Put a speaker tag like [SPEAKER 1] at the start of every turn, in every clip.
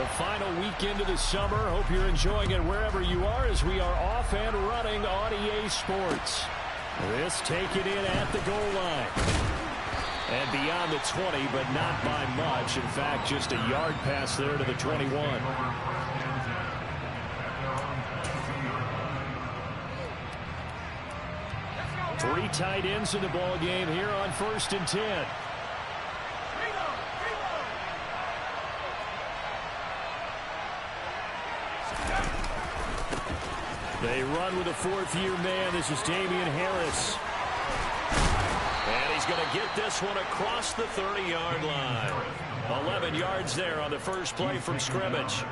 [SPEAKER 1] The final weekend of the summer. Hope you're enjoying it wherever you are as we are off and running on EA Sports. This taken in at the goal line. And beyond the 20, but not by much. In fact, just a yard pass there to the 21. Three tight ends in the ball game here on 1st and 10. They run with a fourth-year man. This is Damian Harris. And he's going to get this one across the 30-yard line. 11 yards there on the first play from scrimmage.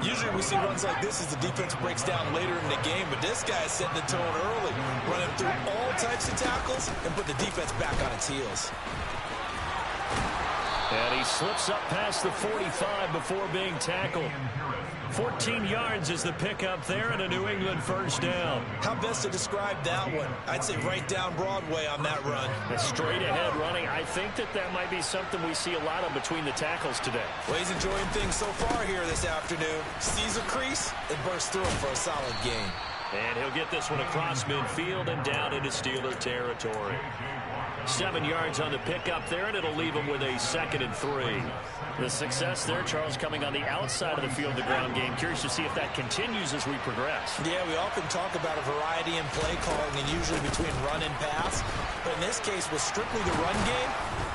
[SPEAKER 2] Usually we see runs like this as the defense breaks down later in the game, but this guy is setting the tone early, running through all types of tackles and put the defense back on its heels.
[SPEAKER 1] And he slips up past the 45 before being tackled. 14 yards is the pickup there and a New England first down.
[SPEAKER 2] How best to describe that one? I'd say right down Broadway on that run.
[SPEAKER 1] A straight ahead running. I think that might be something we see a lot of between the tackles today.
[SPEAKER 2] Well, he's enjoying things so far here this afternoon. Sees a crease and bursts through it for a solid gain.
[SPEAKER 1] And he'll get this one across midfield and down into Steeler territory. 7 yards on the pickup there, and it'll leave him with a 2nd and 3. The success there, Charles, coming on the outside of the field, the ground game. Curious to see if that continues as we progress.
[SPEAKER 2] Yeah, we often talk about a variety in play calling and usually between run and pass. But in this case, with strictly the run game,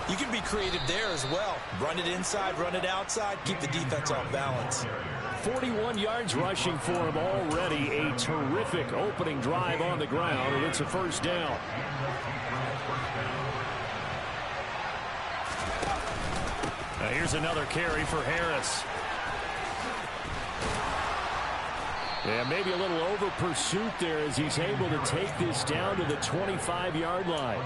[SPEAKER 2] you can be creative there as well. Run it inside, run it outside, keep the defense off balance.
[SPEAKER 1] 41 yards rushing for him already. A terrific opening drive on the ground, and it's a first down. Now here's another carry for Harris. Yeah, maybe a little over pursuit there as he's able to take this down to the 25-yard line.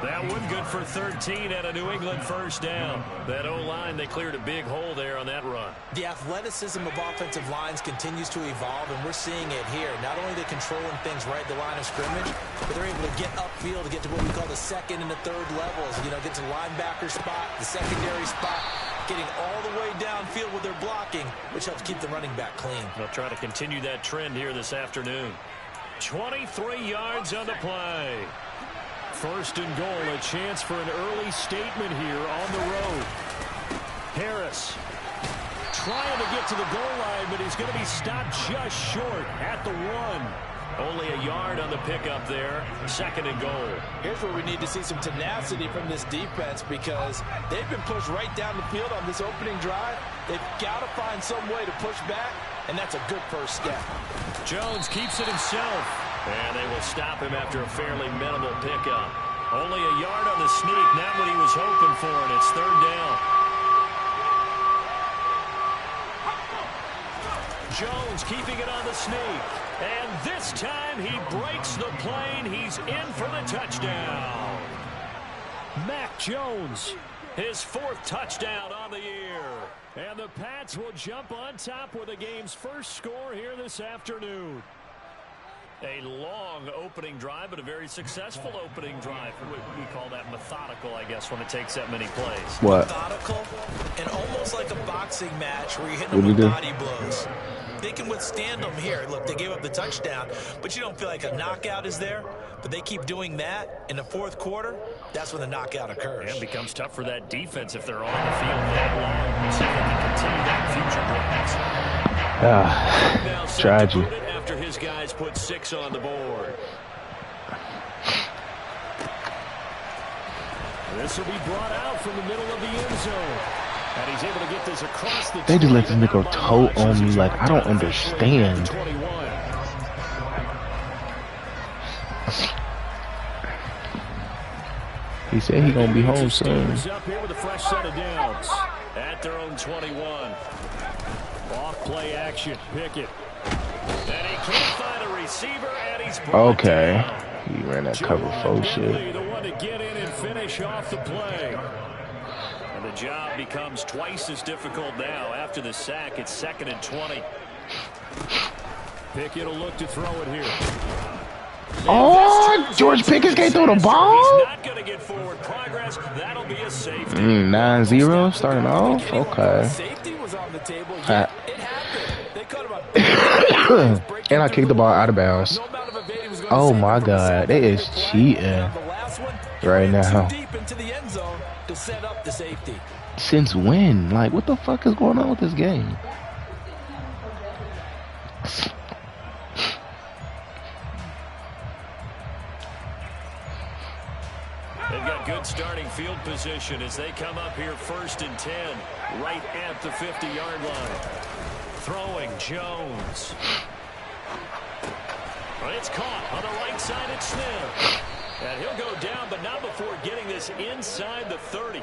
[SPEAKER 1] That one good for 13 and a New England first down. That O-line, they cleared a big hole there on that run.
[SPEAKER 2] The athleticism of offensive lines continues to evolve, and we're seeing it here. Not only are they controlling things right at the line of scrimmage, but they're able to get upfield to get to what we call the 2nd and the 3rd levels. You know, get to the linebacker spot, the secondary spot, getting all the way downfield with their blocking, which helps keep the running back clean.
[SPEAKER 1] They'll try to continue that trend here this afternoon. 23 yards on the play. 1st and goal, a chance for an early statement here on the road. Harris trying to get to the goal line, but he's going to be stopped just short at the 1. Only a yard on the pickup there. 2nd and goal.
[SPEAKER 2] Here's where we need to see some tenacity from this defense because they've been pushed right down the field on this opening drive. They've got to find some way to push back, and that's a good first step.
[SPEAKER 1] Jones keeps it himself. And they will stop him after a fairly minimal pickup. Only a yard on the sneak, not what he was hoping for, and it's 3rd down. Jones keeping it on the sneak. And this time he breaks the plane. He's in for the touchdown. Mac Jones, his 4th touchdown on the year. And the Pats will jump on top with the game's first score here this afternoon. A long opening drive, but a very successful opening drive. We call that methodical, I guess, when it takes that many plays.
[SPEAKER 3] What?
[SPEAKER 2] Methodical and almost like a boxing match where you're hitting them with body blows. They can withstand them here. Look, they gave up the touchdown, but you don't feel like a knockout is there. But they keep doing that in the 4th quarter. That's when the knockout occurs.
[SPEAKER 1] And it becomes tough for that defense if they're on the field that long. We'll see if they can continue that in future drives.
[SPEAKER 3] Tragedy.
[SPEAKER 1] After his guys put 6 on the board. This will be brought out from the middle of the end zone. And he's able to get this across the.
[SPEAKER 3] They just let this nigga toe on me like I don't understand. He said he gonna be home soon.
[SPEAKER 1] Up here with a fresh set of downs at their own 21. Off play action, Pickett. And he can't find a receiver, and he's
[SPEAKER 3] okay. He ran that cover 4 shit.
[SPEAKER 1] The one to get in and finish off the play. And the job becomes twice as difficult now. After the sack, it's 2nd and 20. Pickett will look to throw it here.
[SPEAKER 3] Oh, George Pickens can't throw the ball?
[SPEAKER 1] He's not going to get forward progress. That'll be a safety.
[SPEAKER 3] 9-0 starting off? Okay.
[SPEAKER 2] Safety was on on the table. Yeah, it happened. They cut him up.
[SPEAKER 3] And I kicked the ball out of bounds.
[SPEAKER 2] No amount of evading was going
[SPEAKER 3] Oh
[SPEAKER 2] to save
[SPEAKER 3] my
[SPEAKER 2] him from a
[SPEAKER 3] God,
[SPEAKER 2] sack
[SPEAKER 3] they
[SPEAKER 2] on the
[SPEAKER 3] is
[SPEAKER 2] big play.
[SPEAKER 3] cheating
[SPEAKER 2] And on the last one, he
[SPEAKER 3] right
[SPEAKER 2] ran
[SPEAKER 3] now.
[SPEAKER 2] too deep into the end zone to set up the safety.
[SPEAKER 3] Since when? Like, what the fuck is going on with this game?
[SPEAKER 1] They've got good starting field position as they come up here 1st and 10, right at the 50-yard line. Throwing Jones. Well, it's caught on the right side at Smith. And he'll go down, but not before getting this inside the 30.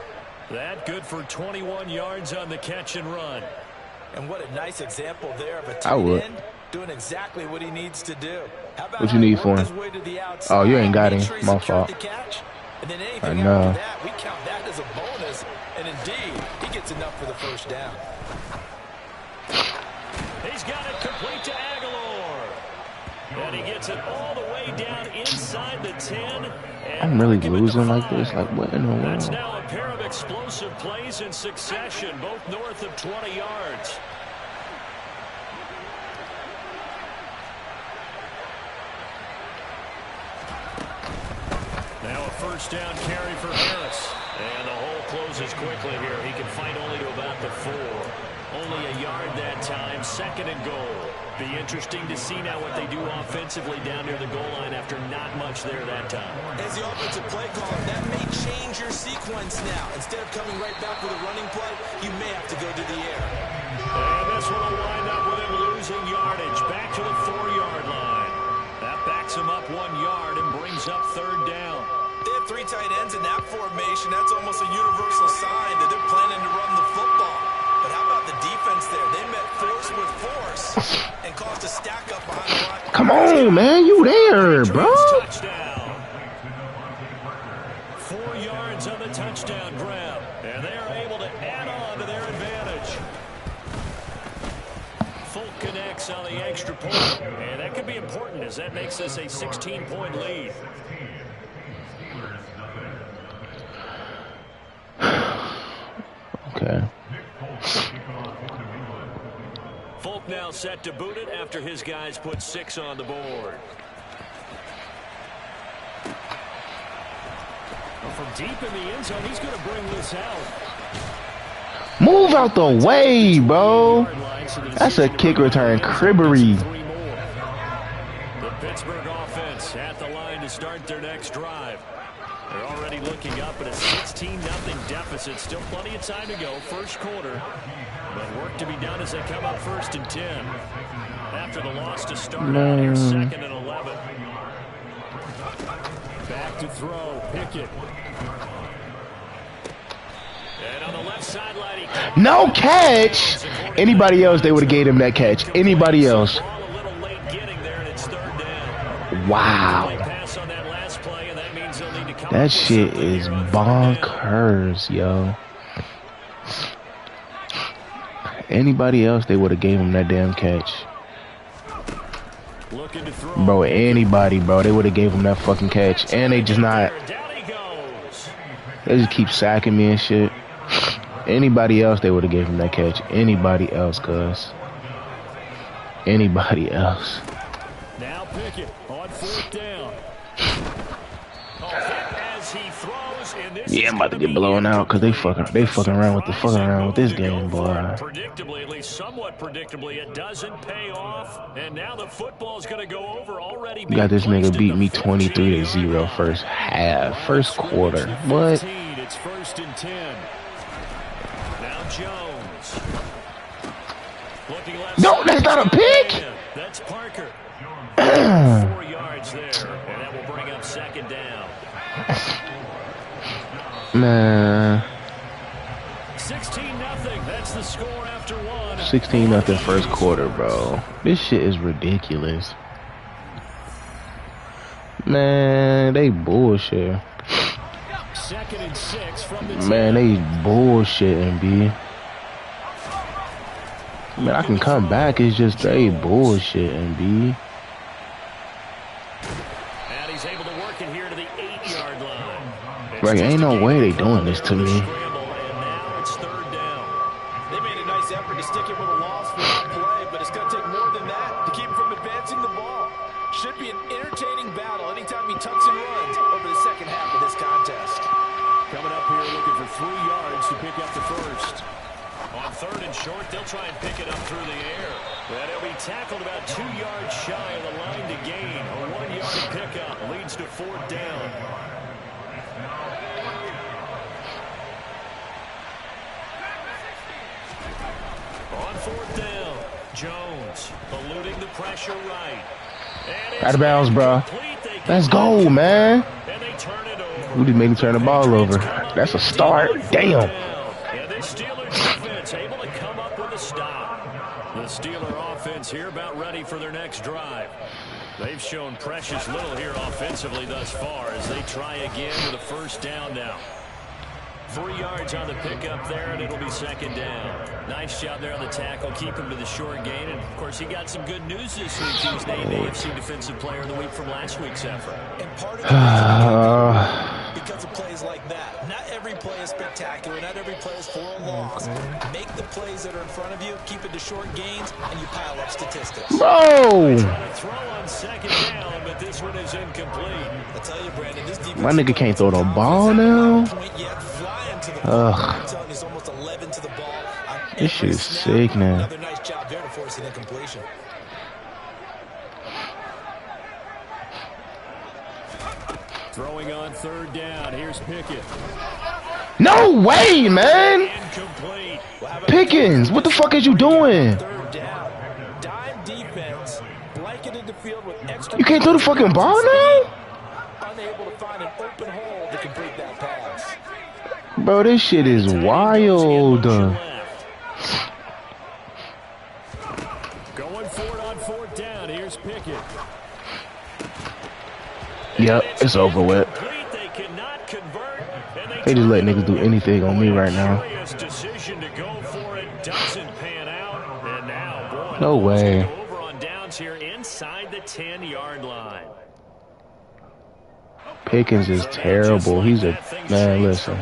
[SPEAKER 1] That good for 21 yards on the catch and run.
[SPEAKER 2] And what a nice example there of a
[SPEAKER 3] I
[SPEAKER 2] tight
[SPEAKER 3] would.
[SPEAKER 2] end doing exactly what he needs to do. How about
[SPEAKER 3] What you need for him?
[SPEAKER 2] his way to the outside,
[SPEAKER 3] Oh, you ain't got
[SPEAKER 2] make
[SPEAKER 3] him.
[SPEAKER 2] sure he
[SPEAKER 3] My
[SPEAKER 2] secured
[SPEAKER 3] fault.
[SPEAKER 2] the catch, and then
[SPEAKER 3] I
[SPEAKER 2] anything
[SPEAKER 3] know.
[SPEAKER 2] after that, we count that as a bonus. And indeed, he gets enough for the first down.
[SPEAKER 1] He's got it complete to Aguilar. And he gets it all the way down inside the 10. And
[SPEAKER 3] I'm really
[SPEAKER 1] bring him at the
[SPEAKER 3] losing like
[SPEAKER 1] 5.
[SPEAKER 3] this. Like, what in the
[SPEAKER 1] That's
[SPEAKER 3] world?
[SPEAKER 1] now a pair of explosive plays in succession, both north of 20 yards. Now a first down carry for Harris. And the hole closes quickly here. He can fight only to about the 4. Only a yard that time, 2nd and goal. Be interesting to see now what they do offensively down near the goal line after not much there that time.
[SPEAKER 2] As the offensive play caller, that may change your sequence now. Instead of coming right back with a running play, you may have to go to the air.
[SPEAKER 1] And this one will wind up with him losing yardage. Back to the 4-yard line. That backs him up 1 yard and brings up 3rd down.
[SPEAKER 2] They have 3 tight ends in that formation. That's almost a universal sign that they're planning to run the football. But how about the defense there? They met force with force and caused a stack up behind the line.
[SPEAKER 3] Come on, man. You there, bro?
[SPEAKER 1] Touchdown. 4 yards on the touchdown grab. And they are able to add on to their advantage. Folk connects on the extra point. And that could be important as that makes this a 16-point lead.
[SPEAKER 3] Okay.
[SPEAKER 1] Folk now set to boot it after his guys put 6 on the board. Well, from deep in the end zone, he's going to bring this out.
[SPEAKER 3] Move out the way, bro. That's a kick return cribbery.
[SPEAKER 1] The Pittsburgh offense at the line to start their next drive. They're already looking up at a 16-0 deficit. Still plenty of time to go. First quarter. But work to be done as they come up 1st and 10. After the loss to start out here, 2nd and 11. Back to throw. Pickett. And on the left sideline, he
[SPEAKER 3] No catch. Anybody else, they would have gave him that catch. Anybody else.
[SPEAKER 1] ball a little late getting there, and it's 3rd down.
[SPEAKER 3] Wow.
[SPEAKER 1] Pass on that last play, and that means they'll need to come
[SPEAKER 3] That
[SPEAKER 1] up with
[SPEAKER 3] shit
[SPEAKER 1] something
[SPEAKER 3] is
[SPEAKER 1] here on 3rd down.
[SPEAKER 3] bonkers, yo. Anybody else, they would have gave him that damn catch.
[SPEAKER 1] Looking to throw.
[SPEAKER 3] Bro, anybody, bro, they would have gave him that fucking catch. And they just not,
[SPEAKER 1] Down he goes.
[SPEAKER 3] they just keep sacking me and shit. Anybody else, they would have gave him that catch. Anybody else, cuz. Anybody else.
[SPEAKER 1] Now Pickett on 4th down. Hit as he throws, and this
[SPEAKER 3] Yeah,
[SPEAKER 1] is
[SPEAKER 3] I'm about to
[SPEAKER 1] gonna
[SPEAKER 3] get
[SPEAKER 1] be
[SPEAKER 3] blown
[SPEAKER 1] it.
[SPEAKER 3] out because they fucking around with this
[SPEAKER 1] Surprising
[SPEAKER 3] game,
[SPEAKER 1] move to go
[SPEAKER 3] boy.
[SPEAKER 1] for it. Predictably, at least somewhat predictably, it doesn't pay off. And now the football's going to go over already.
[SPEAKER 3] You got this
[SPEAKER 1] being
[SPEAKER 3] nigga
[SPEAKER 1] placed
[SPEAKER 3] beat
[SPEAKER 1] in
[SPEAKER 3] me
[SPEAKER 1] the
[SPEAKER 3] 23-0 first half, first quarter. What?
[SPEAKER 1] 15, it's 1st and 10. Now Jones. Looking left
[SPEAKER 3] No,
[SPEAKER 1] side.
[SPEAKER 3] that's not a pick.
[SPEAKER 1] That's Parker. 4 yards there, and that will bring up 2nd down.
[SPEAKER 3] Man,
[SPEAKER 1] 16-0. That's the score after 1.
[SPEAKER 3] 16-0 first quarter, bro. This shit is ridiculous. Man, they bullshit.
[SPEAKER 1] 2nd and 6 from the 10.
[SPEAKER 3] Man, they bullshitting, B. Man, I can come back. It's just they bullshitting, B.
[SPEAKER 1] And he's able to work it here to the 8-yard line.
[SPEAKER 3] Like, ain't no way they doing this to me.
[SPEAKER 1] Scramble, and now it's 3rd down.
[SPEAKER 2] They made a nice effort to stick loss for that play, but it's going to take more than that to keep him from advancing the ball. Should be an entertaining battle anytime he tucks and runs over the second half of this contest.
[SPEAKER 1] Coming up here looking for 3 yards to pick up the first. On 3rd and short, they'll try and pick it up through the air. But he'll be tackled about 2 yards shy of the line to gain. A 1-yard pickup leads to 4th down. On 4th down, Jones eluding the pressure right.
[SPEAKER 3] Out of bounds, bro. Let's go, man.
[SPEAKER 1] And they turn it over.
[SPEAKER 3] We just made him turn the ball over. That's a start. Damn.
[SPEAKER 1] And this Steelers defense able to come up with a stop. The Steeler offense here about ready for their next drive. They've shown precious little here offensively thus far as they try again with a 1st down now. 3 yards on the pickup there, and it'll be 2nd down. Nice job there on the tackle. Keep him to the short gain. And, of course, he got some good news this week. He was named AFC Defensive Player of the Week from last week's effort.
[SPEAKER 2] And part of it is because of plays like that. Not every play is spectacular. Not every play is for a loss. Make the plays that are in front of you, keep it to short gains, and you pile up statistics.
[SPEAKER 3] Bro!
[SPEAKER 1] Trying to throw on 2nd down, but this one is incomplete.
[SPEAKER 2] I tell you, Brandon, this defense...
[SPEAKER 3] My nigga can't throw the ball now. Ugh. This shit is sick now.
[SPEAKER 2] Another nice job there to force an incompletion.
[SPEAKER 1] Throwing on 3rd down. Here's Pickett.
[SPEAKER 3] No way, man.
[SPEAKER 1] Incomplete.
[SPEAKER 3] Pickens, what the fuck is you doing?
[SPEAKER 2] 3rd down. Dime defense. Blanketed the field with extra...
[SPEAKER 3] You can't throw the fucking ball now?
[SPEAKER 2] Unable to find an open hole to complete that pass.
[SPEAKER 3] Bro, this shit is wild.
[SPEAKER 1] Going for it on 4th down. Here's Pickett.
[SPEAKER 3] Yep, it's over with.
[SPEAKER 1] They cannot convert, and
[SPEAKER 3] They just let niggas do anything on me right now.
[SPEAKER 1] Decision to go for it doesn't pan out, and now, boy,
[SPEAKER 3] No way.
[SPEAKER 1] over on downs here inside the 10-yard line.
[SPEAKER 3] Pickens is terrible. He's a man. Listen,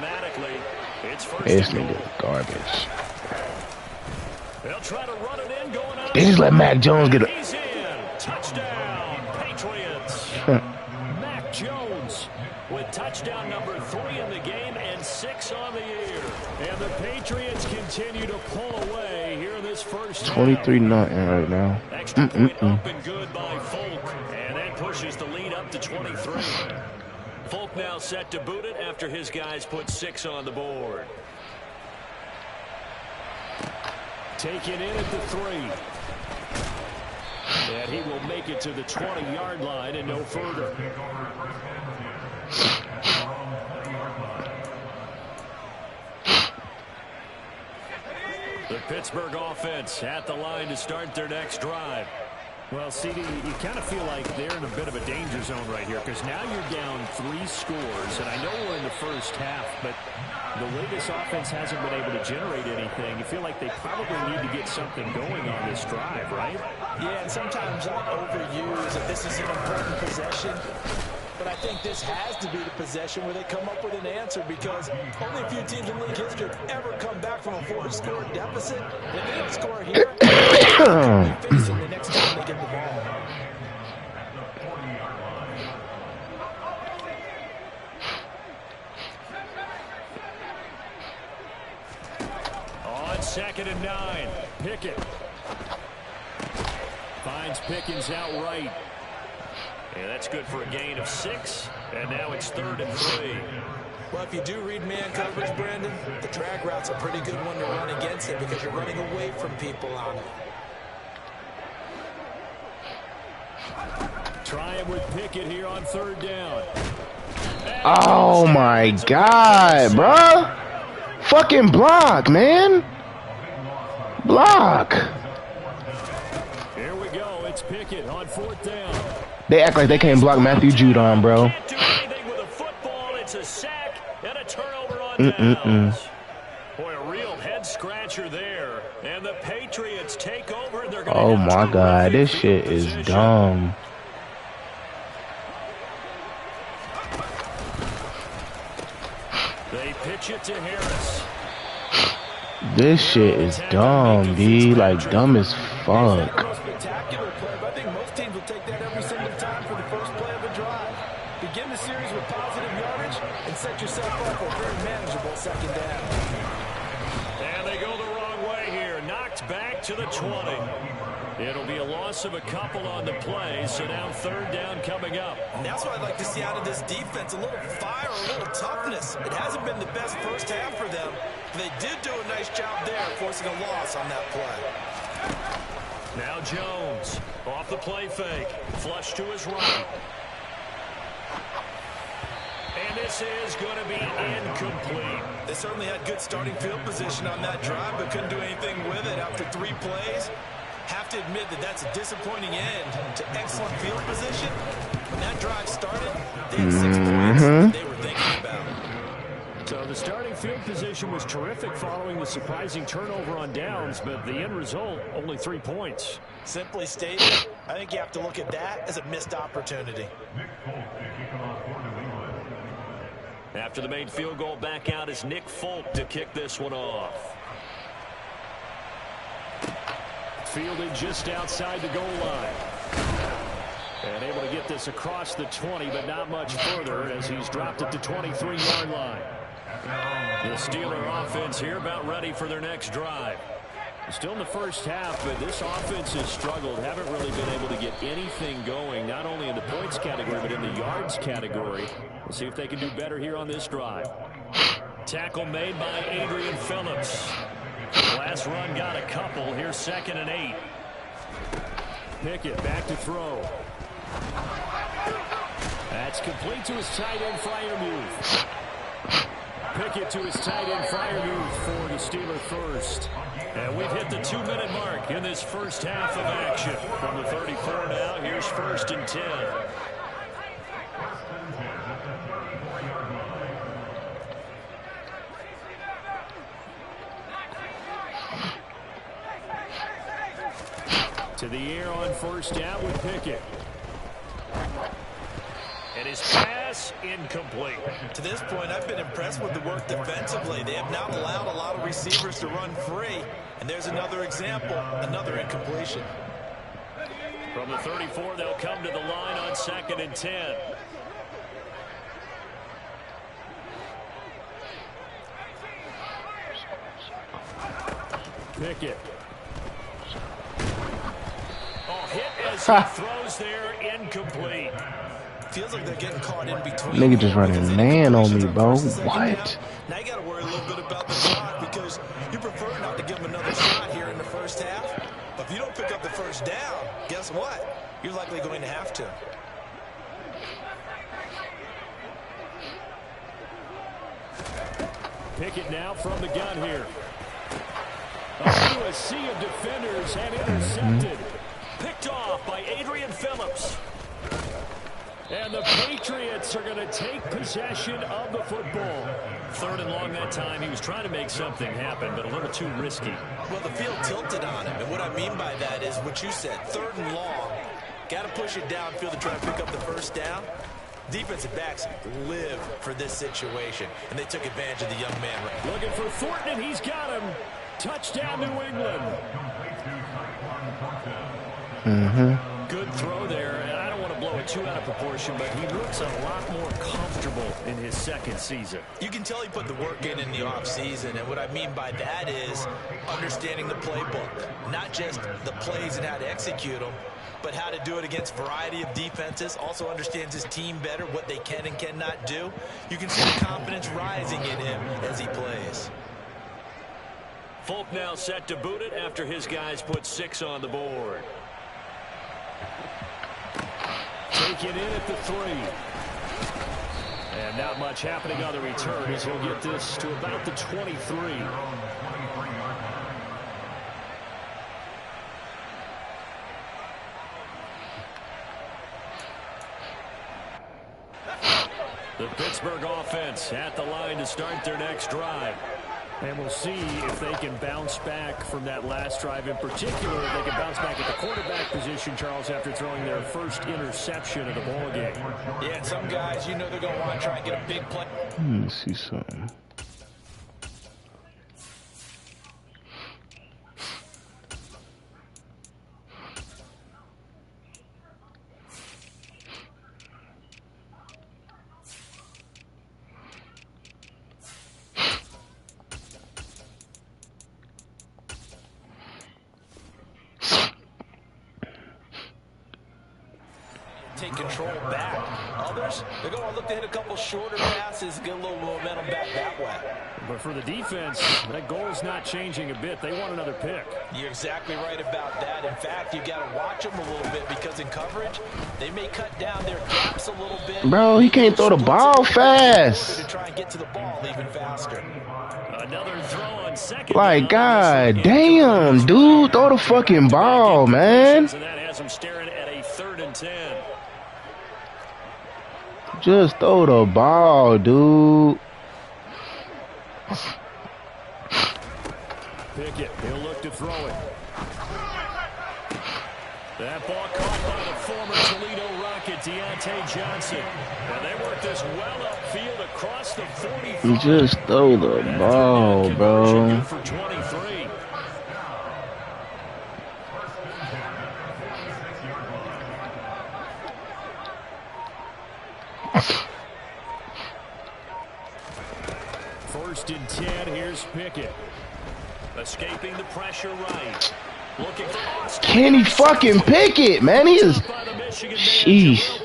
[SPEAKER 3] this nigga is garbage.
[SPEAKER 1] They'll try to run it in, going out.
[SPEAKER 3] They just let Mac Jones get a...
[SPEAKER 1] He's in. Touchdown, Patriots. Mac Jones with touchdown number 3 in the game and 6 on the year. And the Patriots continue to pull away here in this first
[SPEAKER 3] 23-0 right now.
[SPEAKER 1] Extra point up and good by Folk. And that pushes the lead up to 23. Folk now set to boot it after his guys put 6 on the board. Taken in at the 3. And he will make it to the 20-yard line and no further. The Pittsburgh offense at the line to start their next drive. Well, CD, you kind of feel like they're in a bit of a danger zone right here because now you're down 3 scores, and I know we're in the first half, but the way this offense hasn't been able to generate anything, you feel like they probably need to get something going on this drive, right?
[SPEAKER 2] Yeah, and sometimes I overuse that this is an important possession, but I think this has to be the possession where they come up with an answer because only a few teams in league history have ever come back from a 4-score deficit. And if they don't score here, they're facing the next time they get the ball.
[SPEAKER 1] On 2nd and 9, Pickett finds Pickens outright. And that's good for a gain of 6. And now it's 3rd and 3.
[SPEAKER 2] Well, if you do read man coverage, Brandon, the drag route's a pretty good one to run against it because you're running away from people on it.
[SPEAKER 1] Trying with Pickett here on 3rd down.
[SPEAKER 3] Oh my God, bruh. Fucking block, man. Block.
[SPEAKER 1] Here we go. It's Pickett on 4th down.
[SPEAKER 3] They act like they can't block Matthew Judon, bro.
[SPEAKER 1] Can't do anything with a football. It's a sack and a turnover on downs. Boy, a real head scratcher there. And the Patriots take over. They're gonna
[SPEAKER 3] Oh my God, this shit is dumb.
[SPEAKER 1] They pitch it to Harris.
[SPEAKER 3] This shit is dumb, B. Like, dumb as fuck.
[SPEAKER 4] Spectacular play, but I think most teams will take that every single time for the first play of the drive. Begin the series with positive yardage and set yourself up for a very manageable second down.
[SPEAKER 1] And they go the wrong way here. Knocked back to the 20. It'll be a loss of a couple on the play, so now third down coming up.
[SPEAKER 2] And that's what I'd like to see out of this defense, a little fire, a little toughness. It hasn't been the best first half for them, but they did do a nice job there, forcing a loss on that play.
[SPEAKER 1] Now Jones, off the play fake, flush to his right. And this is going to be incomplete.
[SPEAKER 2] They certainly had good starting field position on that drive, but couldn't do anything with it after 3 plays. Have to admit that that's a disappointing end to excellent field position. When that drive started, they had 6 points that they were thinking about.
[SPEAKER 1] So the starting field position was terrific following the surprising turnover on downs, but the end result, only 3 points.
[SPEAKER 2] Simply stated, I think you have to look at that as a missed opportunity.
[SPEAKER 1] After the main field goal, back out is Nick Folk to kick this one off. Fielded just outside the goal line. And able to get this across the 20, but not much further as he's dropped it to 23-yard line. The Steeler offense here about ready for their next drive. Still in the first half, but this offense has struggled. Haven't really been able to get anything going, not only in the points category, but in the yards category. We'll see if they can do better here on this drive. Tackle made by Adrian Phillips. Last run got a couple. Here's 2nd and 8. Pickett back to throw. That's complete to his tight end, Freiermuth. Pickett to his tight end, Freiermuth for the Steeler first. And we've hit the 2-minute mark in this first half of action. From the 34 now, here's 1st and 10. To the air on 1st down with Pickett. And his pass incomplete.
[SPEAKER 2] To this point, I've been impressed with the work defensively. They have not allowed a lot of receivers to run free. And there's another example, another incompletion.
[SPEAKER 1] From the 34, they'll come to the line on 2nd and 10. Pickett. Oh, hit as he throws there, incomplete.
[SPEAKER 2] Feels like they're getting caught in between.
[SPEAKER 3] Nigga just running man on me, bro. What?
[SPEAKER 2] Now you got to worry a little bit about the clock because you prefer not to give them another shot here in the first half. But if you don't pick up the first down, guess what? You're likely going to have to.
[SPEAKER 1] Pickett now from the gun here. Through a sea of defenders and intercepted. Picked off by Adrian Phillips. And the Patriots are going to take possession of the football. 3rd and long that time. He was trying to make something happen, but a little too risky.
[SPEAKER 2] Well, the field tilted on him. And what I mean by that is what you said. 3rd and long. Got to push it downfield to try to pick up the first down. Defensive backs live for this situation. And they took advantage of the young man.
[SPEAKER 1] Looking for Thornton, and he's got him. Touchdown, New England. Good throw there, and I don't want to blow it too out of proportion, but he looks a lot more comfortable in his 2nd season.
[SPEAKER 2] You can tell he put the work in the offseason, and what I mean by that is understanding the playbook. Not just the plays and how to execute them, but how to do it against a variety of defenses. Also understands his team better, what they can and cannot do. You can see the confidence rising in him as he plays.
[SPEAKER 1] Folk now set to boot it after his guys put 6 on the board. Taken in at the 3. And not much happening on the return as he'll get this to about the 23. The Pittsburgh offense at the line to start their next drive. And we'll see if they can bounce back from that last drive. In particular, if they can bounce back at the quarterback position, Charles, after throwing their first interception of the ball game.
[SPEAKER 2] Yeah, some guys, you know they're going to want to try and get a big play.
[SPEAKER 3] Let me see something.
[SPEAKER 4] take control back. Others, they're going to look to hit a couple shorter passes, get a little momentum back that way.
[SPEAKER 1] But for the defense, that goal's not changing a bit. They want another pick.
[SPEAKER 4] You're exactly right about that. In fact, you got to watch them a little bit because in coverage, they may cut down their gaps a little bit.
[SPEAKER 3] Bro, he can't throw the ball fast.
[SPEAKER 4] To try and get to the ball even faster.
[SPEAKER 1] Another throw on second.
[SPEAKER 3] Like, god damn, dude. Throw the fucking ball, man.
[SPEAKER 1] And that has him staring at a 3rd and 10.
[SPEAKER 3] Just throw the ball, dude.
[SPEAKER 1] Pickett, he'll look to throw it. That ball caught by the former Toledo Rocket, Deontay Johnson. And they work this well upfield across the 45.
[SPEAKER 3] Just throw the ball, bro.
[SPEAKER 1] For 23. First and 10, here's Pickett. Escaping the pressure right. Looking for Austin.
[SPEAKER 3] Can he fucking pick it, man? He is. Sheesh.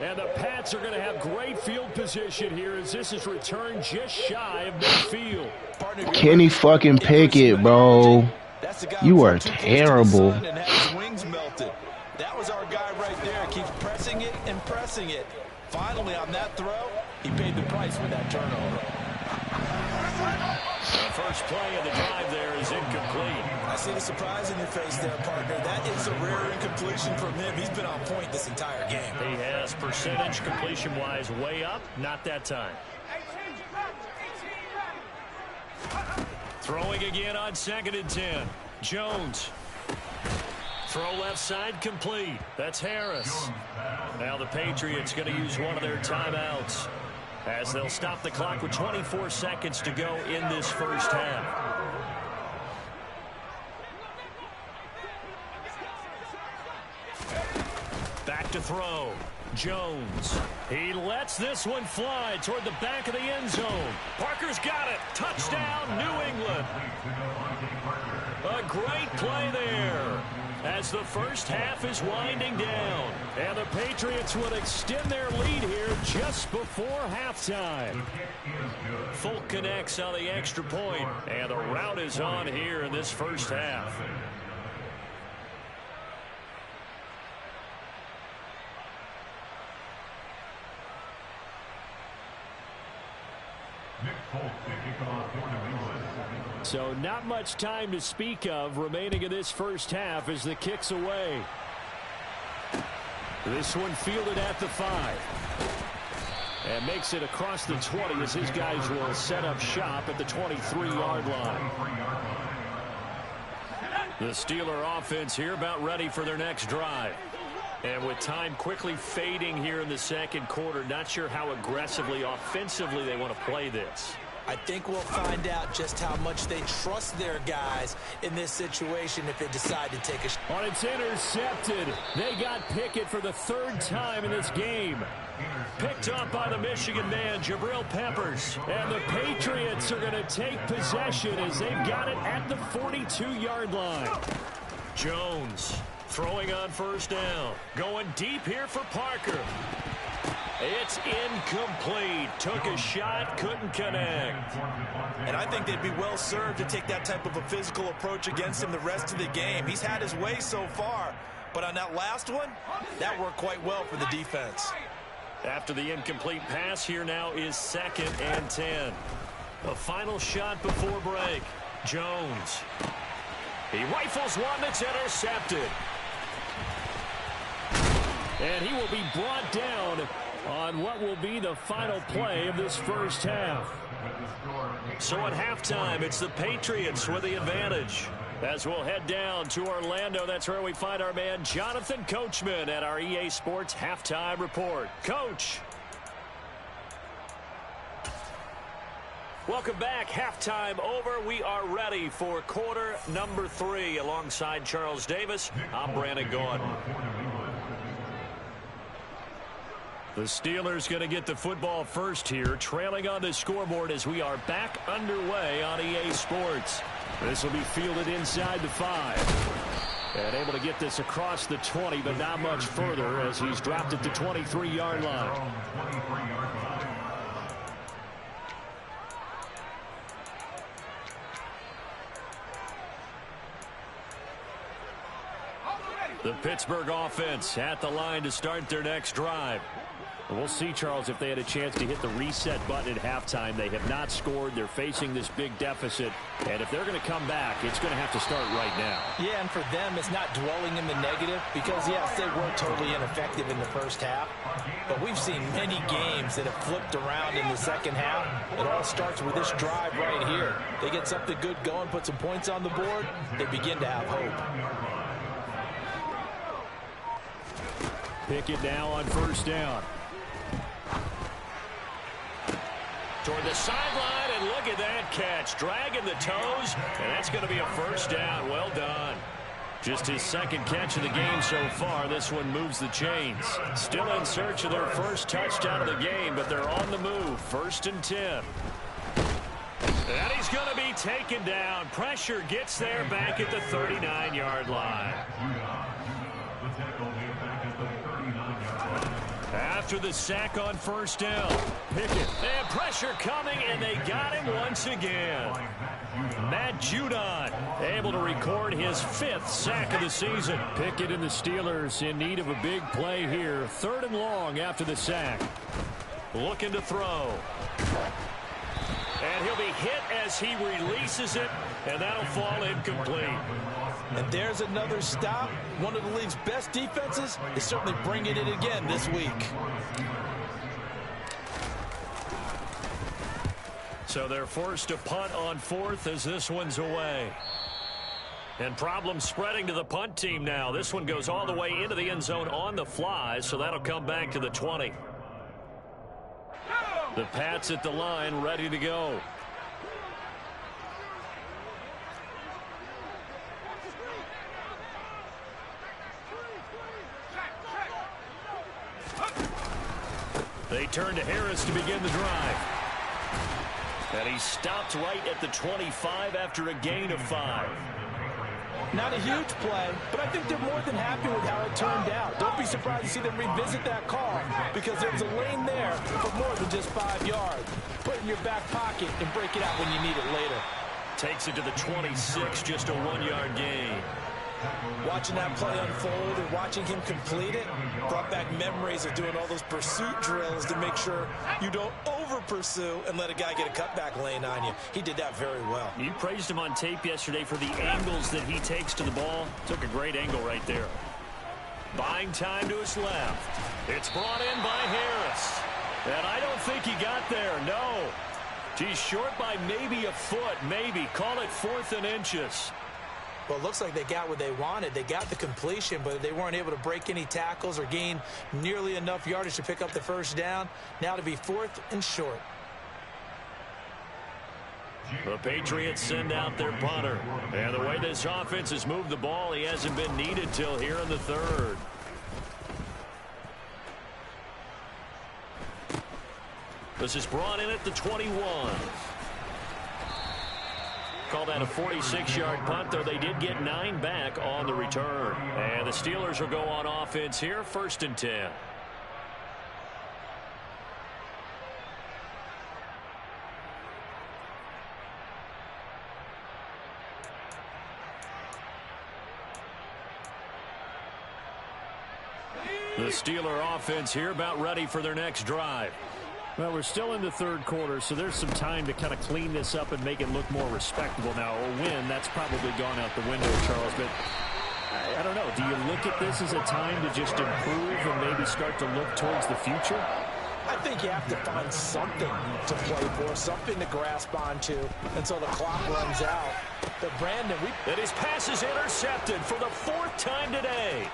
[SPEAKER 1] And the Pats are going to have great field position here as this is returned just shy of midfield.
[SPEAKER 3] Can he fucking pick it, bro? You are terrible.
[SPEAKER 4] That was our guy right there. Keeps pressing it and pressing it. Finally, on that throw, he paid the price with that turnover.
[SPEAKER 1] The first play of the drive there is incomplete.
[SPEAKER 2] I see the surprise in your face there, partner. That is a rare incompletion from him. He's been on point this entire game.
[SPEAKER 1] He has percentage completion-wise way up. Not that time. Throwing again on 2nd and 10. Jones. Throw left side complete. That's Harris. Now the Patriots going to use one of their timeouts as they'll stop the clock with 24 seconds to go in this first half. Back to throw. Jones. He lets this one fly toward the back of the end zone. Parker's got it. Touchdown, New England. A great play there as the first half is winding down. And the Patriots will extend their lead here just before halftime. Folk connects on the extra point, and the rout is on here in this first half. So not much time to speak of remaining in this first half as the kick's away. This one fielded at the 5. And makes it across the 20 as his guys will set up shop at the 23-yard line. The Steeler offense here about ready for their next drive. And with time quickly fading here in the second quarter, not sure how aggressively, offensively they want to play this.
[SPEAKER 2] I think we'll find out just how much they trust their guys in this situation if they decide to take a shot.
[SPEAKER 1] On it's intercepted. They got Pickett for the 3rd time in this game. Picked up by the Michigan man, Jabril Peppers. And the Patriots are going to take possession as they've got it at the 42-yard line. Jones throwing on first down. Going deep here for Parker. It's incomplete. Took a shot, couldn't connect.
[SPEAKER 4] And I think they'd be well served to take that type of a physical approach against him the rest of the game. He's had his way so far. But on that last one, that worked quite well for the defense.
[SPEAKER 1] After the incomplete pass, here now is 2nd and 10. The final shot before break. Jones. He rifles one that's intercepted. And he will be brought down on what will be the final play of this first half. So at halftime, it's the Patriots with the advantage. As we'll head down to Orlando, that's where we find our man Jonathan Coachman at our EA Sports Halftime Report. Coach. Welcome back. Halftime over. We are ready for quarter number 3. Alongside Charles Davis, I'm Brandon Gaudin. The Steelers going to get the football first here, trailing on the scoreboard as we are back underway on EA Sports. This will be fielded inside the 5. And able to get this across the 20, but not much further as he's dropped it to 23-yard line. The Pittsburgh offense at the line to start their next drive. We'll see, Charles, if they had a chance to hit the reset button at halftime. They have not scored. They're facing this big deficit. And if they're going to come back, it's going to have to start right now.
[SPEAKER 2] Yeah, and for them, it's not dwelling in the negative because, yes, they were totally ineffective in the first half. But we've seen many games that have flipped around in the second half. It all starts with this drive right here. They get something good going, put some points on the board, they begin to have hope.
[SPEAKER 1] Pickett now on first down. Toward the sideline, and look at that catch. Dragging the toes, and that's going to be a first down. Well done. Just his second catch of the game so far. This one moves the chains. Still in search of their first touchdown of the game, but they're on the move. 1st and 10. And he's going to be taken down. Pressure gets there back at the 39-yard line. After the sack on first down, Pickett. And pressure coming, and they got him once again. Matt Judon able to record his 5th sack of the season. Pickett and the Steelers in need of a big play here. 3rd and long after the sack. Looking to throw. And he'll be hit as he releases it, and that'll fall incomplete.
[SPEAKER 2] And there's another stop. One of the league's best defenses is certainly bringing it again this week.
[SPEAKER 1] So they're forced to punt on 4th as this one's away. And problems spreading to the punt team now. This one goes all the way into the end zone on the fly, so that'll come back to the 20. The Pats at the line, ready to go. They turn to Harris to begin the drive. And he stopped right at the 25 after a gain of 5.
[SPEAKER 2] Not a huge play, but I think they're more than happy with how it turned out. Don't be surprised to see them revisit that call because there was a lane there for more than just 5 yards. Put it in your back pocket and break it out when you need it later.
[SPEAKER 1] Takes it to the 26, just a 1-yard gain.
[SPEAKER 2] Watching that play unfold and watching him complete it brought back memories of doing all those pursuit drills to make sure you don't over-pursue and let a guy get a cutback lane on you. He did that very well.
[SPEAKER 1] You praised him on tape yesterday for the angles that he takes to the ball. Took a great angle right there. Buying time to his left. It's brought in by Harris. And I don't think he got there, no. He's short by maybe a foot, maybe. Call it 4th and inches.
[SPEAKER 2] Well, it looks like they got what they wanted. They got the completion, but they weren't able to break any tackles or gain nearly enough yardage to pick up the first down. Now to be 4th and short.
[SPEAKER 1] The Patriots send out their punter. And the way this offense has moved the ball, he hasn't been needed till here in the 3rd. This is brought in at the 21. Call that a 46-yard punt, though they did get 9 back on the return. And the Steelers will go on offense here, 1st and 10. The Steeler offense here about ready for their next drive. Well, we're still in the 3rd quarter, so there's some time to kind of clean this up and make it look more respectable now. A win, that's probably gone out the window, Charles. But I don't know. Do you look at this as a time to just improve and maybe start to look towards the future?
[SPEAKER 2] I think you have to find something to play for, something to grasp onto until the clock runs out. But, Brandon,
[SPEAKER 1] and his pass is intercepted for the 4th time today.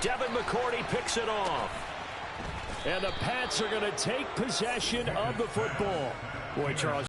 [SPEAKER 1] Devin McCourty picks it off. And the Pats are going to take possession of the football. Boy, Charles.